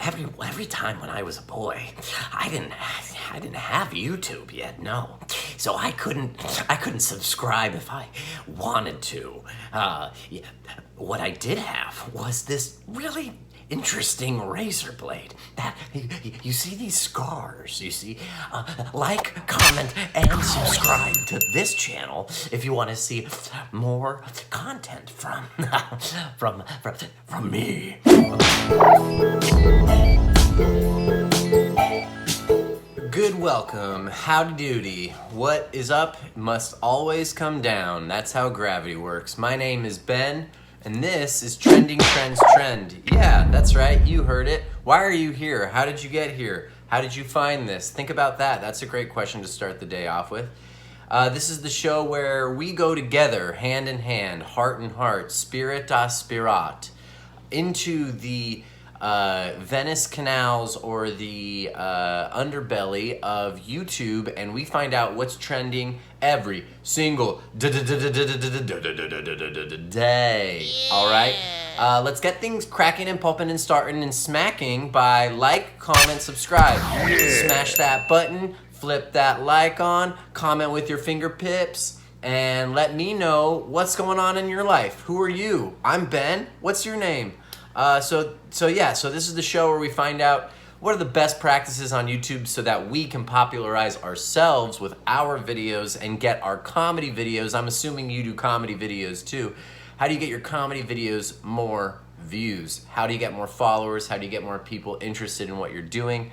every time when I was a boy, I didn't have YouTube yet, no. So I couldn't subscribe if I wanted to. What I did have was this really interesting razor blade. That you see these scars. You see, like, comment, and subscribe to this channel if you want to see more content from me. Good welcome, howdy doody. What is up must always come down. That's how gravity works. My name is Ben, and this is Trending Trends Trend. Yeah, that's right, you heard it. Why are you here? How did you get here? How did you find this? Think about that. That's a great question to start the day off with. This is the show where we go together, hand in hand, heart in heart, spirit a spirit, into the Venice canals or the underbelly of YouTube, and we find out what's trending every single day. All right, let's get things cracking and popping and starting and smacking by like, comment, subscribe. Smash that button, flip that like on, comment with your fingertips, and let me know what's going on in your life. Who are you? I'm Ben. What's your name? So this is the show where we find out what are the best practices on YouTube so that we can popularize ourselves with our videos and get our comedy videos. I'm assuming you do comedy videos too. How do you get your comedy videos more views? How do you get more followers? How do you get more people interested in what you're doing?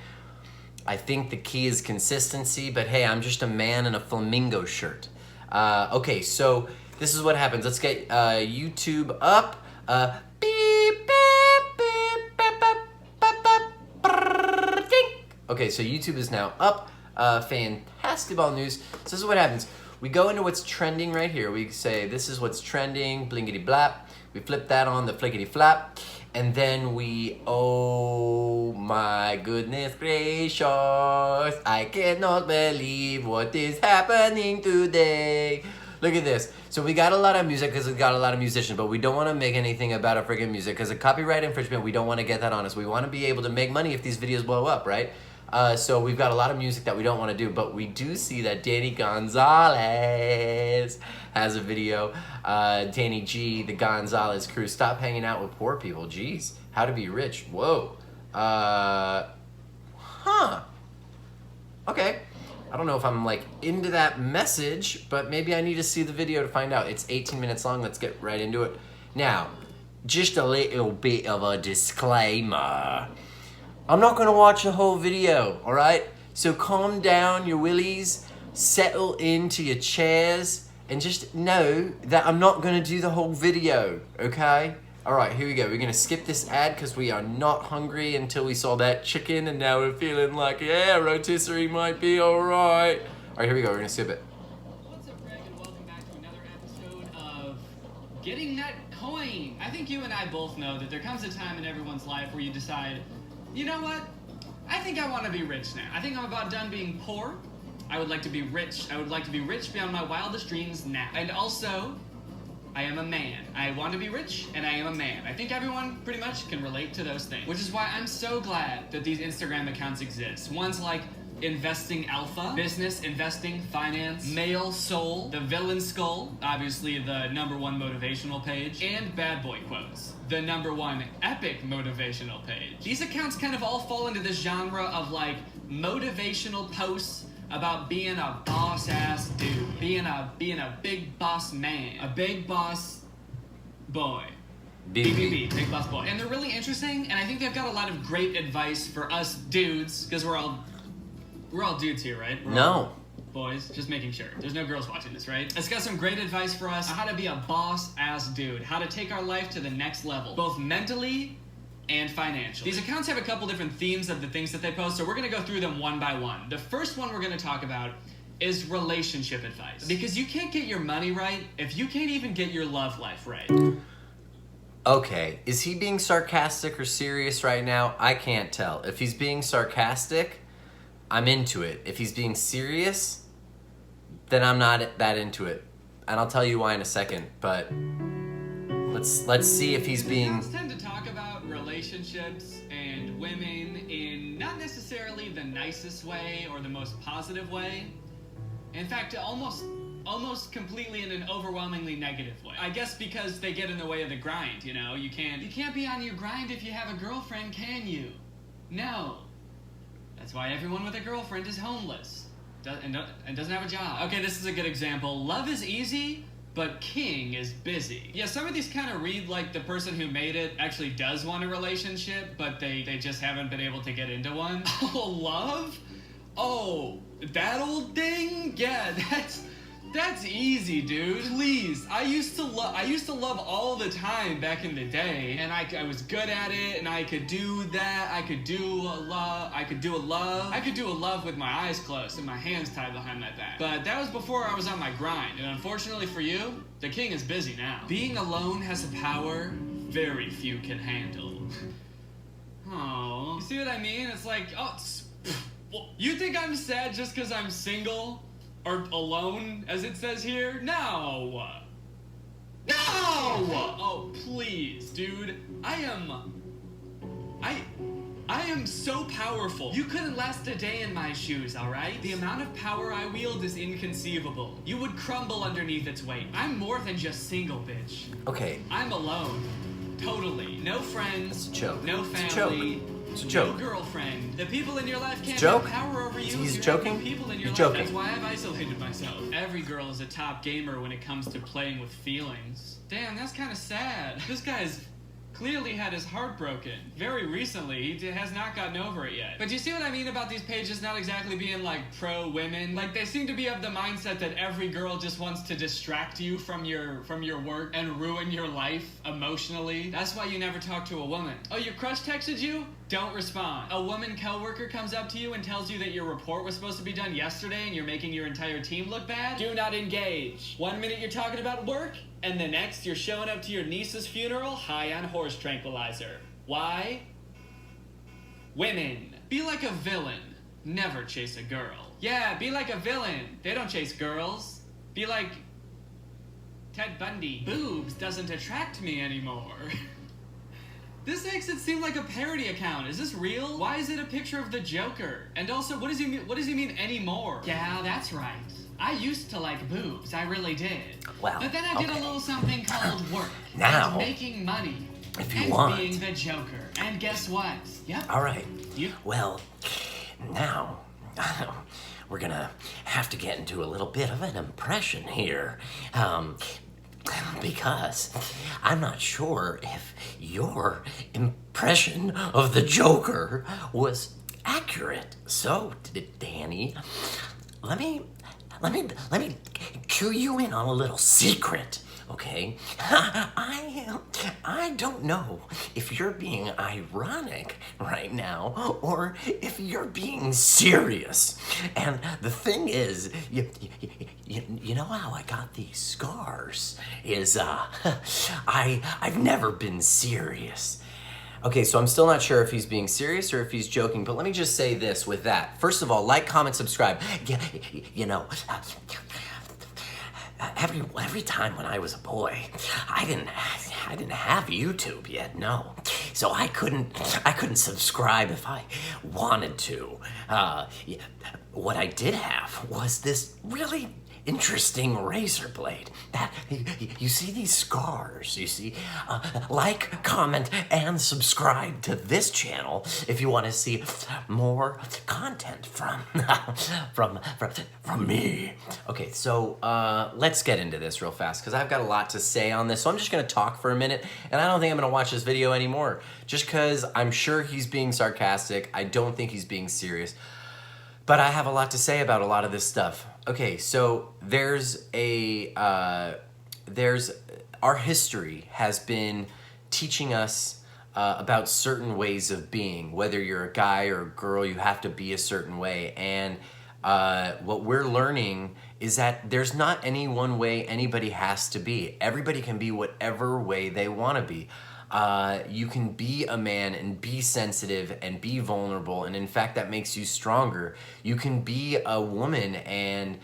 I think the key is consistency, but hey, I'm just a man in a flamingo shirt. Okay, so this is what happens. Let's get YouTube up. Okay, so YouTube is now up. Fantastic ball news. So this is what happens. We go into what's trending right here. We say, this is what's trending, blinkety blap. We flip that on the flickety flap. And then we, oh my goodness gracious, I cannot believe what is happening today. Look at this. So we got a lot of music because we got a lot of musicians, but we don't want to make anything about a freaking music because of copyright infringement. We don't want to get that on us. We want to be able to make money if these videos blow up, right? So we've got a lot of music that we don't want to do, but we do see that Danny Gonzalez has a video. Danny G, the Gonzalez crew, stop hanging out with poor people. Jeez, how to be rich. Whoa. Okay. I don't know if I'm like into that message, but maybe I need to see the video to find out. It's 18 minutes long. Let's get right into it. Now, just a little bit of a disclaimer. I'm not going to watch the whole video, all right? So calm down your willies, settle into your chairs, and just know that I'm not going to do the whole video, okay? All right, here we go. We're going to skip this ad because we are not hungry until we saw that chicken, and now we're feeling like, yeah, rotisserie might be all right. All right, here we go. We're going to skip it. What's up, Greg, and welcome back to another episode of Getting That Coin. I think you and I both know that there comes a time in everyone's life where you decide, you know what? I think I want to be rich now. I think I'm about done being poor. I would like to be rich. I would like to be rich beyond my wildest dreams now. And also, I am a man. I want to be rich, and I am a man. I think everyone pretty much can relate to those things. Which is why I'm so glad that these Instagram accounts exist. Ones like Investing Alpha, Business, Investing, Finance, Male Soul, The Villain Skull, obviously the #1 motivational page, and Bad Boy Quotes, the #1 epic motivational page. These accounts kind of all fall into this genre of like motivational posts about being a boss-ass dude, being a big boss man, a big boss boy. BBB, big boss boy. And they're really interesting, and I think they've got a lot of great advice for us dudes, because we're all dudes here, right? No. Boys, just making sure. There's no girls watching this, right? It's got some great advice for us on how to be a boss-ass dude, how to take our life to the next level, both mentally and financially. These accounts have a couple different themes of the things that they post, so we're gonna go through them one by one. The first one we're gonna talk about is relationship advice. Because you can't get your money right if you can't even get your love life right. Okay, is he being sarcastic or serious right now? I can't tell. If he's being sarcastic, I'm into it. If he's being serious, then I'm not that into it. And I'll tell you why in a second, but let's see if he's being... Tend to talk about relationships relationships and women in not necessarily the nicest way or the most positive way. In fact, almost completely in an overwhelmingly negative way. I guess because they get in the way of the grind, you know? You can't be on your grind if you have a girlfriend, can you? No. That's why everyone with a girlfriend is homeless and doesn't have a job. Okay, this is a good example. Love is easy, but king is busy. Yeah, some of these kind of read like the person who made it actually does want a relationship, but they just haven't been able to get into one. Oh, love? Oh, that old thing? Yeah, that's easy, dude. Please. I used to love all the time back in the day, and I was good at it, and I could do that. I could do a love with my eyes closed and my hands tied behind my back. But that was before I was on my grind, and unfortunately for you, the king is busy now. Being alone has a power very few can handle. Oh, you see what I mean? It's like, you think I'm sad just because I'm single? Or alone, as it says here? No! No! Oh, please, dude. I am so powerful. You couldn't last a day in my shoes, alright? The amount of power I wield is inconceivable. You would crumble underneath its weight. I'm more than just single, bitch. Okay. I'm alone. Totally. No friends. It's a joke. No family. It's a joke. No girlfriend. The people in your life can't joke? have power over you. He's You joking? have no people in your He's life. joking. That's why I've isolated myself. Every girl is a top gamer when it comes to playing with feelings. Damn, that's kind of sad. This guy's clearly had his heart broken. Very recently, he has not gotten over it yet. But do you see what I mean about these pages not exactly being like pro-women? Like they seem to be of the mindset that every girl just wants to distract you from your work and ruin your life emotionally. That's why you never talk to a woman. Oh, your crush texted you? Don't respond. A woman coworker comes up to you and tells you that your report was supposed to be done yesterday and you're making your entire team look bad? Do not engage. 1 minute you're talking about work, and the next you're showing up to your niece's funeral high on horse tranquilizer. Why? Women. Be like a villain. Never chase a girl. Yeah, be like a villain. They don't chase girls. Be like Ted Bundy. Boobs doesn't attract me anymore. This makes it seem like a parody account. Is this real? Why is it a picture of the Joker? And also, what does he mean anymore? Yeah, that's right. I used to like boobs, I really did. Well, but then I did a little something called work. Now, and making money. if you and want. being the Joker. And guess what? Yep. All right. You. Well, now we're gonna have to get into a little bit of an impression here. Because I'm not sure if your impression of the Joker was accurate. So, Danny, let me cue you in on a little secret, okay? I don't know if you're being ironic right now or if you're being serious. And the thing is, you know how I got these scars is I've never been serious. Okay, so I'm still not sure if he's being serious or if he's joking, but let me just say this with that. First of all, like, comment, subscribe. You know, every time when I was a boy, I didn't have YouTube yet, no. So I couldn't subscribe if I wanted to. What I did have was this really interesting razor blade. That you see these scars. You see, like, comment, and subscribe to this channel if you want to see more content from me. Okay, so let's get into this real fast because I've got a lot to say on this. So I'm just gonna talk for a minute, and I don't think I'm gonna watch this video anymore. Just because I'm sure he's being sarcastic. I don't think he's being serious. But I have a lot to say about a lot of this stuff. Okay, so there's our history has been teaching us about certain ways of being. Whether you're a guy or a girl, you have to be a certain way. And what we're learning is that there's not any one way anybody has to be. Everybody can be whatever way they want to be. You can be a man and be sensitive and be vulnerable, and in fact that makes you stronger. You can be a woman and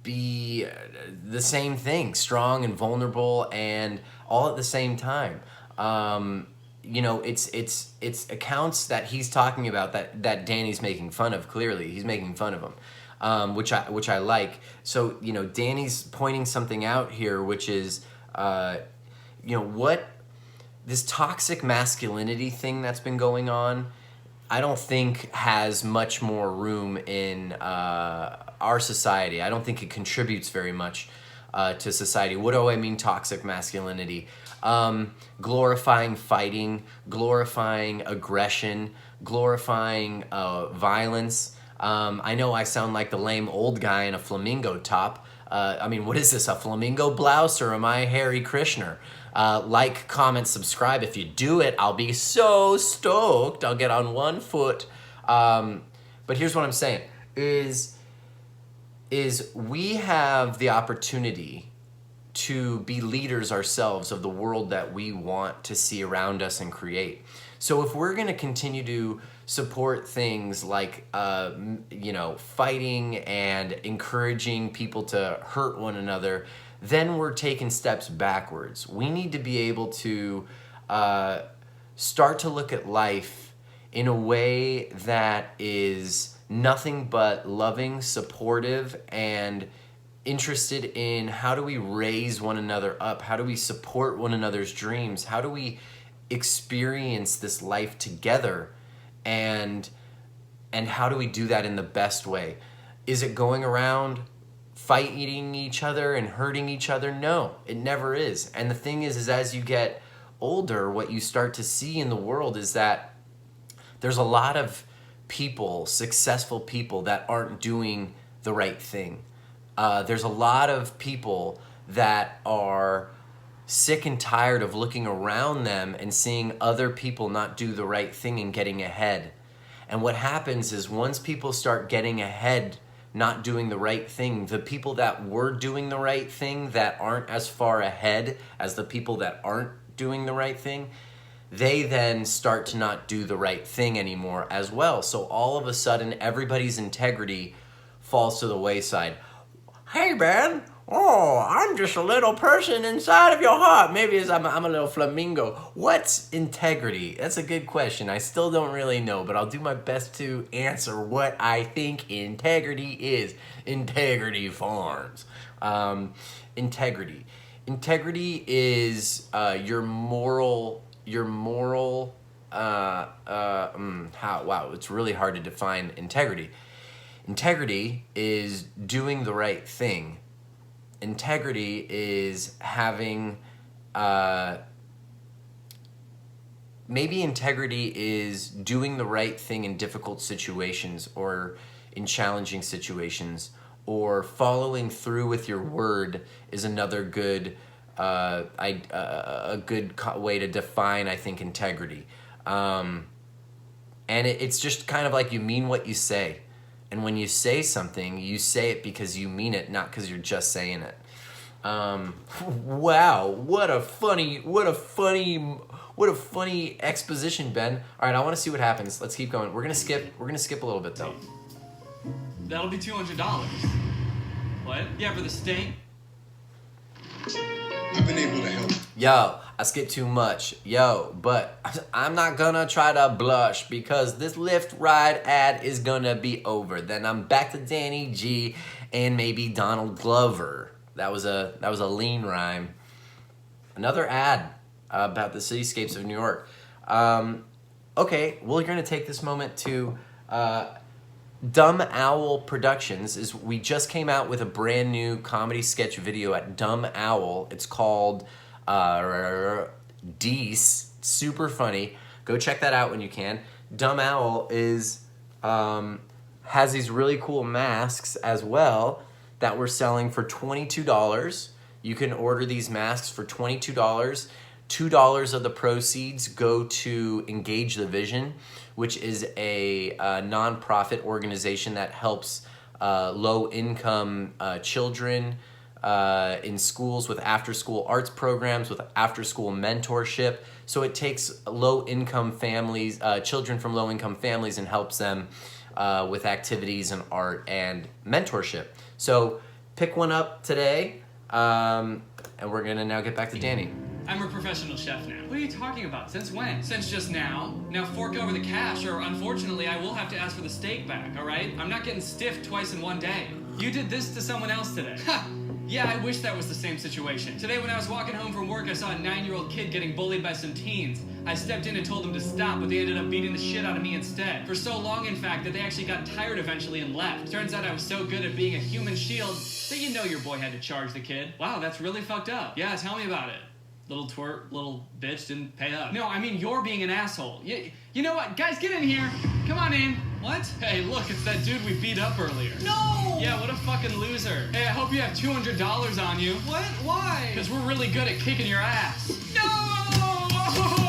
be the same thing, strong and vulnerable and all at the same time. You know, it's accounts that he's talking about that Danny's making fun of. Clearly, he's making fun of him, which I like. So, you know, Danny's pointing something out here, which is, you know, what this toxic masculinity thing that's been going on, I don't think has much more room in our society. I don't think it contributes very much to society. What do I mean toxic masculinity? Glorifying fighting, glorifying aggression, glorifying violence. I know I sound like the lame old guy in a flamingo top. I mean, what is this, a flamingo blouse, or am I Hare Krishna? Like, comment, subscribe. If you do it, I'll be so stoked. I'll get on one foot. But here's what I'm saying, is we have the opportunity to be leaders ourselves of the world that we want to see around us and create. So if we're going to continue to support things like, you know, fighting and encouraging people to hurt one another, then we're taking steps backwards. We need to be able to start to look at life in a way that is nothing but loving, supportive, and interested in how do we raise one another up? How do we support one another's dreams? How do we experience this life together? And how do we do that in the best way? Is it going around fighting each other and hurting each other? No, it never is. And the thing is as you get older, what you start to see in the world is that there's a lot of people, successful people, that aren't doing the right thing. There's a lot of people that are sick and tired of looking around them and seeing other people not do the right thing and getting ahead. And what happens is once people start getting ahead, not doing the right thing, the people that were doing the right thing that aren't as far ahead as the people that aren't doing the right thing, they then start to not do the right thing anymore as well. So all of a sudden, everybody's integrity falls to the wayside. Hey, man. Oh, I'm just a little person inside of your heart. Maybe I'm a little flamingo. What's integrity? That's a good question. I still don't really know, but I'll do my best to answer what I think integrity is. Integrity Farms. Integrity. Integrity is your moral. Wow, it's really hard to define integrity. Integrity is doing the right thing. Integrity is having, maybe integrity is doing the right thing in difficult situations or in challenging situations, or following through with your word is another good, a good way to define, I think, integrity. And it's just kind of like you mean what you say. And when you say something, you say it because you mean it, not because you're just saying it. Wow, what a funny exposition, Ben. All right, I want to see what happens. Let's keep going. We're gonna skip a little bit though. That'll be $200. What? Yeah, for the steak. I've been able to help. Yo, I skipped too much. Yo, but I'm not gonna try to blush because this Lyft ride ad is gonna be over. Then I'm back to Danny G and maybe Donald Glover. That was a lean rhyme. Another ad about the cityscapes of New York. Okay, well, you're gonna take this moment to Dumb Owl Productions. We just came out with a brand new comedy sketch video at Dumb Owl. It's called Deece. Super funny. Go check that out when you can. Dumb Owl has these really cool masks as well that we're selling for $22. You can order these masks for $22. $2 of the proceeds go to Engage the Vision, which is a nonprofit organization that helps low-income children in schools with after-school arts programs, with after-school mentorship. So it takes low-income families, children from low-income families, and helps them with activities and art and mentorship. So pick one up today, and we're gonna now get back to Danny. I'm a professional chef now. What are you talking about? Since when? Since just now. Now fork over the cash, or unfortunately, I will have to ask for the steak back, all right? I'm not getting stiffed twice in one day. You did this to someone else today. Ha! Yeah, I wish that was the same situation. Today when I was walking home from work, I saw a 9-year-old kid getting bullied by some teens. I stepped in and told them to stop, but they ended up beating the shit out of me instead. For so long, in fact, that they actually got tired eventually and left. Turns out I was so good at being a human shield that you know your boy had to charge the kid. Wow, that's really fucked up. Yeah, tell me about it. Little twerp, little bitch didn't pay up. No, I mean you're being an asshole. You know what? Guys, get in here. Come on in. What? Hey, look, it's that dude we beat up earlier. No! Yeah, what a fucking loser. Hey, I hope you have $200 on you. What? Why? Because we're really good at kicking your ass. No! Oh,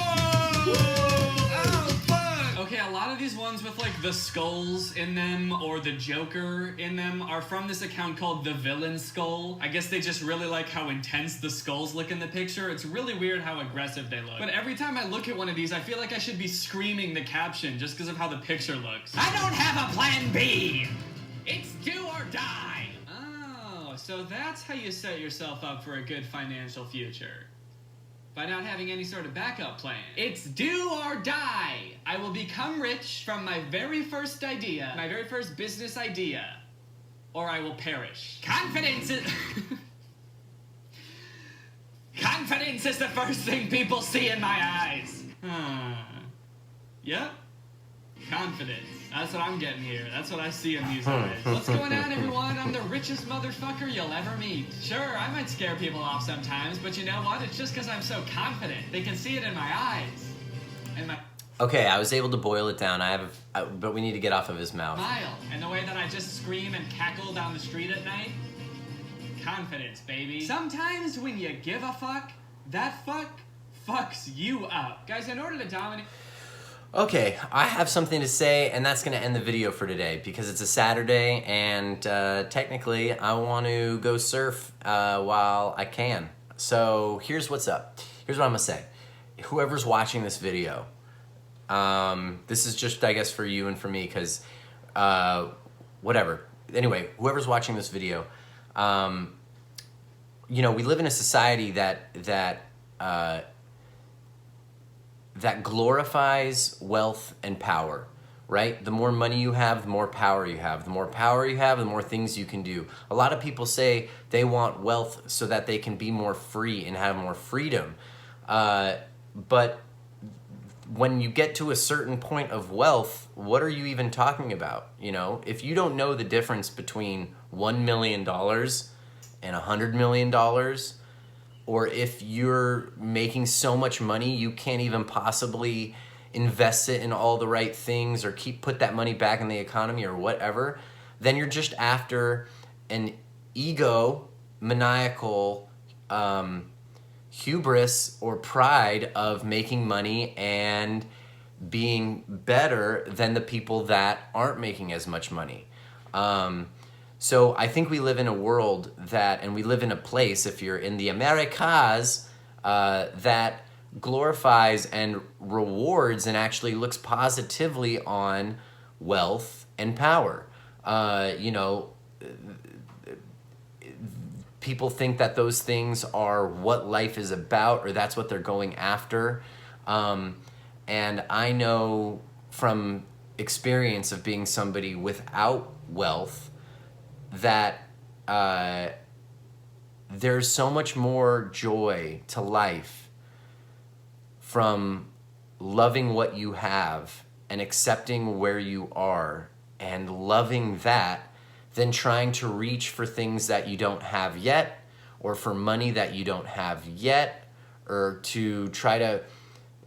fuck! Okay, a lot of these ones with like the skulls in them or the Joker in them are from this account called The Villain Skull. I guess they just really like how intense the skulls look in the picture. It's really weird how aggressive they look. But every time I look at one of these, I feel like I should be screaming the caption just because of how the picture looks. I don't have a plan B! It's do or die! Oh, so that's how you set yourself up for a good financial future. By not having any sort of backup plan. It's do or die. I will become rich from my very first idea, my very first business idea, or I will perish. Confidence is... Confidence is the first thing people see in my eyes. Yep. Confidence. That's what I'm getting here. That's what I see in these eyes. What's going on, everyone? I'm the richest motherfucker you'll ever meet. Sure, I might scare people off sometimes, but you know what? It's just because I'm so confident. They can see it in my eyes. And my... Okay, I was able to boil it down. But we need to get off of his mouth. Smile. And the way that I just scream and cackle down the street at night. Confidence, baby. Sometimes when you give a fuck, that fuck fucks you up. Guys, in order to dominate... Okay, I have something to say, and that's going to end the video for today because it's a Saturday, and technically I want to go surf while I can. So here's what's up. Here's what I'm going to say. Whoever's watching this video, this is just, I guess, for you and for me because whatever. Anyway, whoever's watching this video, you know, we live in a society that glorifies wealth and power, right? The more money you have, the more power you have. The more power you have, the more things you can do. A lot of people say they want wealth so that they can be more free and have more freedom. But when you get to a certain point of wealth, what are you even talking about? You know, if you don't know the difference between $1 million and $100 million, or if you're making so much money you can't even possibly invest it in all the right things or put that money back in the economy or whatever, then you're just after an maniacal hubris or pride of making money and being better than the people that aren't making as much money. So I think we live in a world and we live in a place, if you're in the Americas, that glorifies and rewards and actually looks positively on wealth and power. You know, people think that those things are what life is about, or that's what they're going after. And I know from experience of being somebody without wealth that there's so much more joy to life from loving what you have and accepting where you are and loving that than trying to reach for things that you don't have yet, or for money that you don't have yet, or to try to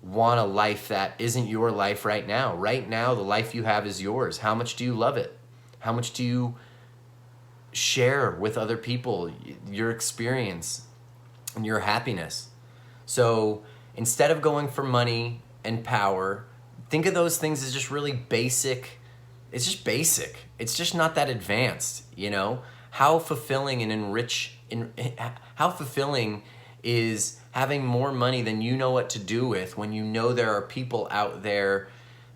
want a life that isn't your life right now. Right now, the life you have is yours. How much do you love it? How much do you share with other people your experience and your happiness? So instead of going for money and power, think of those things as just really basic. It's just basic. It's just not that advanced, you know? How fulfilling how fulfilling is having more money than you know what to do with when you know there are people out there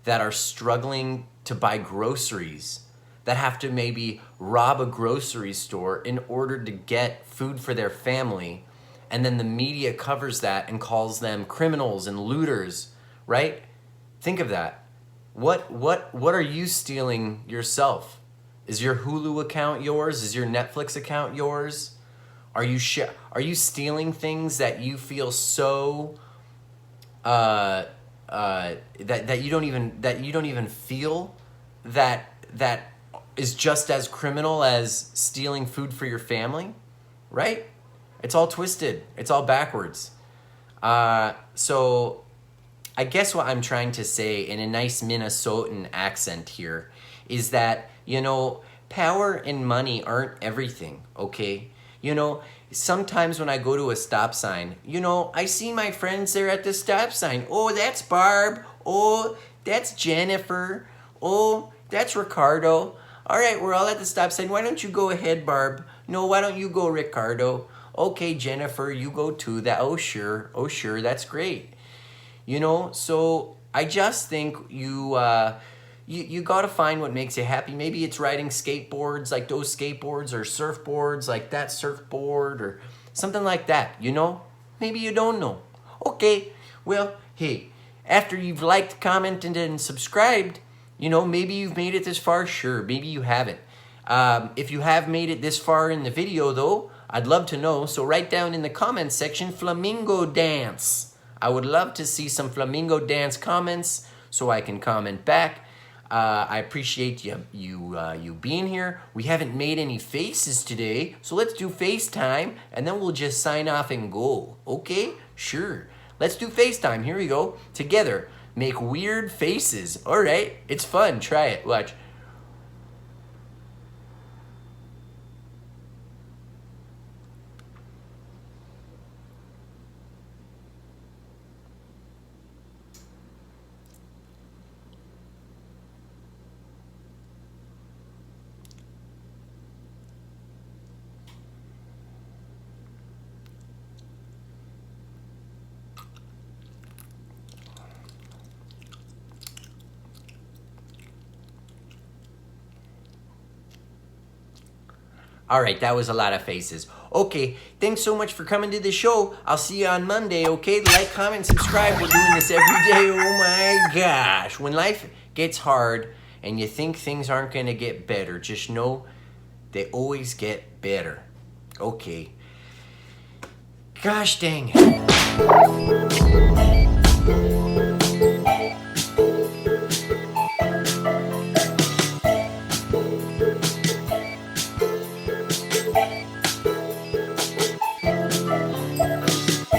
that are struggling to buy groceries, that have to maybe rob a grocery store in order to get food for their family, and then the media covers that and calls them criminals and looters, right? Think of that. What are you stealing yourself? Is your Hulu account yours? Is your Netflix account yours? Are you stealing things that you feel so that you don't even feel that is just as criminal as stealing food for your family, right? It's all twisted. It's all backwards. So I guess what I'm trying to say in a nice Minnesotan accent here is that, power and money aren't everything, okay? Sometimes when I go to a stop sign, I see my friends there at the stop sign. Oh, that's Barb. Oh, that's Jennifer. Oh, that's Ricardo. All right, we're all at the stop sign. Why don't you go ahead, Barb? No, why don't you go, Ricardo? Okay, Jennifer, you go too. Oh, sure, that's great. So I just think you got to find what makes you happy. Maybe it's riding skateboards, like those skateboards, or surfboards, like that surfboard, or something like that, Maybe you don't know. Okay, well, hey, after you've liked, commented, and subscribed, maybe you've made it this far. Sure, maybe you haven't. If you have made it this far in the video, though, I'd love to know. So write down in the comments section, flamingo dance. I would love to see some flamingo dance comments so I can comment back. I appreciate you being here. We haven't made any faces today, so let's do FaceTime, and then we'll just sign off and go. Okay? Sure. Let's do FaceTime. Here we go. Together. Make weird faces. All right. It's fun. Try it. Watch. All right, that was a lot of faces. Okay, thanks so much for coming to the show. I'll see you on Monday, okay? Like, comment, subscribe. We're doing this every day. Oh my gosh. When life gets hard and you think things aren't going to get better, just know they always get better. Okay. Gosh dang it.